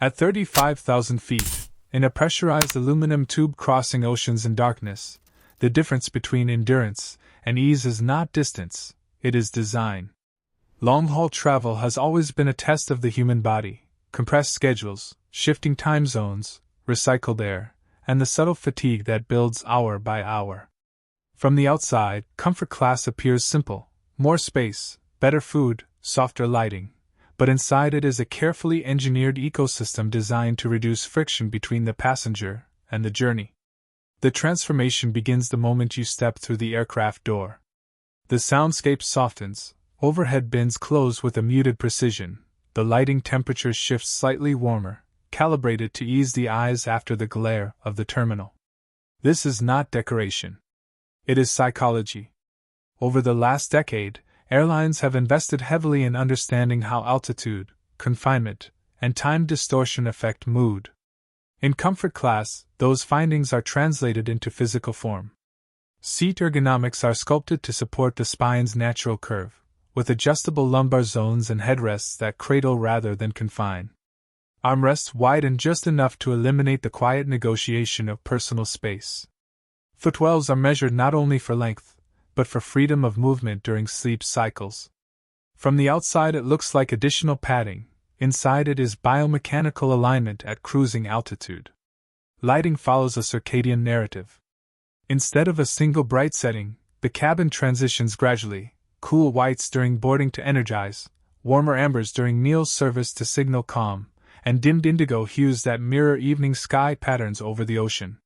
At 35,000 feet, in a pressurized aluminum tube crossing oceans in darkness, the difference between endurance and ease is not distance, it is design. Long-haul travel has always been a test of the human body: compressed schedules, shifting time zones, recycled air, and the subtle fatigue that builds hour by hour. From the outside, comfort class appears simple: more space, better food, softer lighting. But inside it is a carefully engineered ecosystem designed to reduce friction between the passenger and the journey. The transformation begins the moment you step through the aircraft door. The soundscape softens, overhead bins close with a muted precision, the lighting temperature shifts slightly warmer, calibrated to ease the eyes after the glare of the terminal. This is not decoration. It is psychology. Over the last decade, airlines have invested heavily in understanding how altitude, confinement, and time distortion affect mood. In comfort class, those findings are translated into physical form. Seat ergonomics are sculpted to support the spine's natural curve, with adjustable lumbar zones and headrests that cradle rather than confine. Armrests widen just enough to eliminate the quiet negotiation of personal space. Footwells are measured not only for length, but for freedom of movement during sleep cycles. From the outside it looks like additional padding, inside it is biomechanical alignment at cruising altitude. Lighting follows a circadian narrative. Instead of a single bright setting, the cabin transitions gradually: cool whites during boarding to energize, warmer ambers during meal service to signal calm, and dimmed indigo hues that mirror evening sky patterns over the ocean.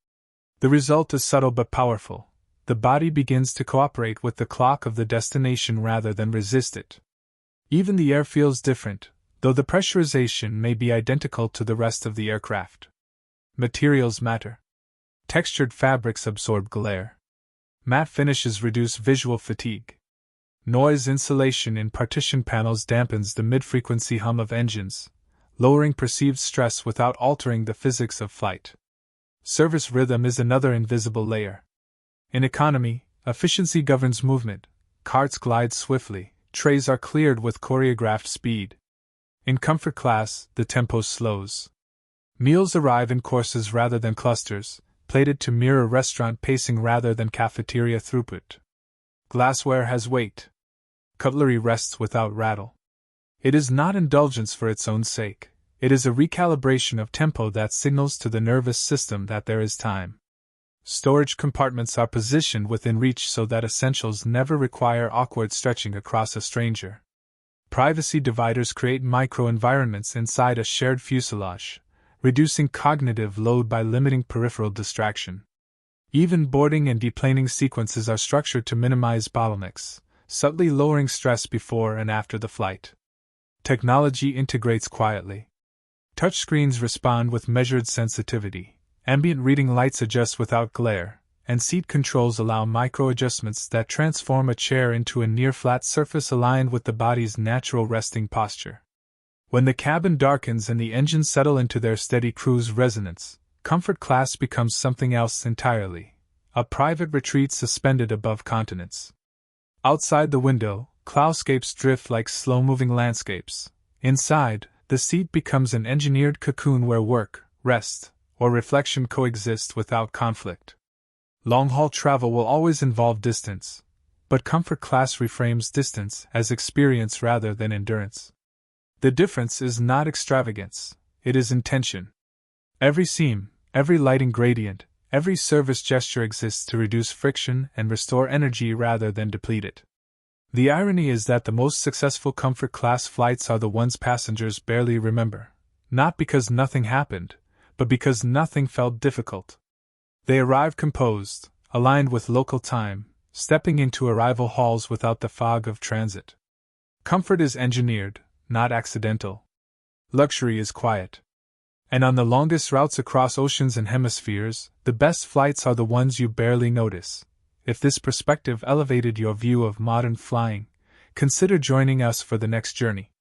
The result is subtle but powerful. The body begins to cooperate with the clock of the destination rather than resist it. Even the air feels different, though the pressurization may be identical to the rest of the aircraft. Materials matter. Textured fabrics absorb glare. Matte finishes reduce visual fatigue. Noise insulation in partition panels dampens the mid-frequency hum of engines, lowering perceived stress without altering the physics of flight. Service rhythm is another invisible layer. In economy, efficiency governs movement. Carts glide swiftly, trays are cleared with choreographed speed. In comfort class, the tempo slows. Meals arrive in courses rather than clusters, plated to mirror restaurant pacing rather than cafeteria throughput. Glassware has weight. Cutlery rests without rattle. It is not indulgence for its own sake. It is a recalibration of tempo that signals to the nervous system that there is time. Storage compartments are positioned within reach so that essentials never require awkward stretching across a stranger. Privacy dividers create micro-environments inside a shared fuselage, reducing cognitive load by limiting peripheral distraction. Even boarding and deplaning sequences are structured to minimize bottlenecks, subtly lowering stress before and after the flight. Technology integrates quietly. Touchscreens respond with measured sensitivity. Ambient reading lights adjust without glare, and seat controls allow micro-adjustments that transform a chair into a near-flat surface aligned with the body's natural resting posture. When the cabin darkens and the engines settle into their steady cruise resonance, comfort class becomes something else entirely: a private retreat suspended above continents. Outside the window, cloudscapes drift like slow-moving landscapes. Inside, the seat becomes an engineered cocoon where work, rest, or reflection coexist without conflict. Long-haul travel will always involve distance, but comfort class reframes distance as experience rather than endurance. The difference is not extravagance, it is intention. Every seam, every lighting gradient, every service gesture exists to reduce friction and restore energy rather than deplete it. The irony is that the most successful comfort class flights are the ones passengers barely remember, not because nothing happened, but because nothing felt difficult. They arrive composed, aligned with local time, stepping into arrival halls without the fog of transit. Comfort is engineered, not accidental. Luxury is quiet. And on the longest routes across oceans and hemispheres, the best flights are the ones you barely notice. If this perspective elevated your view of modern flying, consider joining us for the next journey.